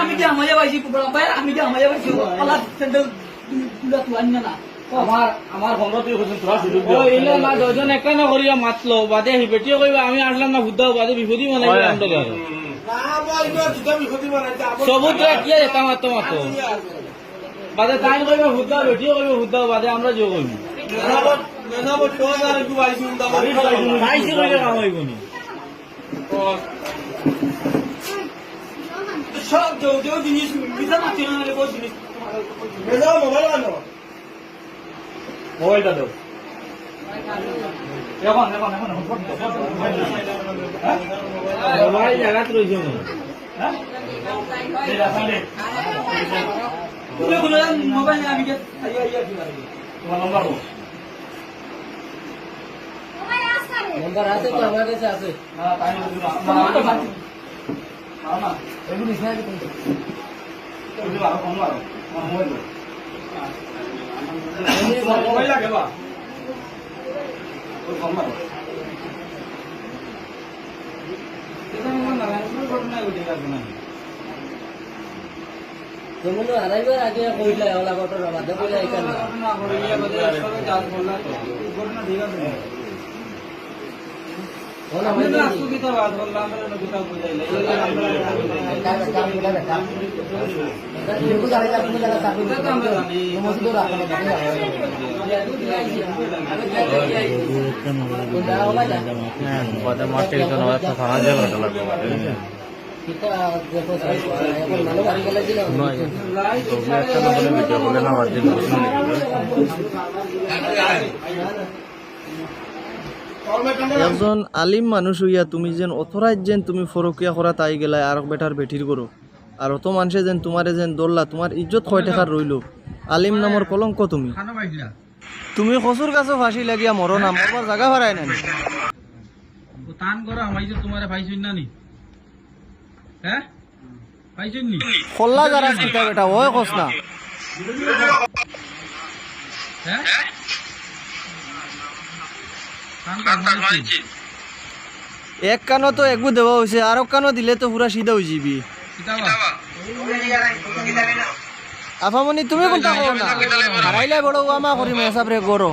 আমি কি আমায় পাইছি আমি কি আমায় পাইছি আল্লাহ সেন্টার তুলা তুলান না আমার সংগতি হয়েছেন তোরা সুযোগ দিও না দুজন একটা না করিয়া মাতলো বাদে বেটিও কইবা আমি আসলাম না বুদ্ধা বাদে বিপদি বানাই আমরা সবুজ কি এটা মাতো মাতো বাদে তাই কইবা বুদ্ধা বেটিও কইবা বুদ্ধা বাদে আমরা যে কইব আইসি কইলে কাম হইব নি সব যৌ জিনিস বিজা মাতি না রে বহুত জিনিস মোবাইলটা দাও মোবাইল জায়গাত রয়েছে মোবাইল আমি নম্বর আছে তো আমার কাছে আছে এগুলো নিশ্চয় মোবাইল লাগে বা তোমরা আড়াইবার আগে কইলা ওলা ঘটনা বাদে কইলা এখানে একজন আলিম মানুষ হইয়া তুমি যেন অথরাইজ যেন তুমি ফরকিয়া করা তাই গেলাই আর বেটার বেঠির করো আর অত মানুষে যেন তোমারে যেন দৌড়লা তোমার ইজ্জত কয় টাকার রইল আলিম নামর কলঙ্ক তুমি তুমি কচুর গাছও ফাঁসি লাগিয়া মরো না মরবার জায়গা ভাড়ায় না টান করা আমি যে তোমারে পাইছই না নি হ্যাঁ পাইছই নি খোল্লা যারা চিতা বেটা ওই কস না হ্যাঁ এক কানো তো একগু দেওয়া হয়েছে আর কানো দিলে তো পুরা সিধা হয়ে যাবি আফামনি তুমি কোনটা করো না হারাইলে বড় আমা করি মেসাব রে করো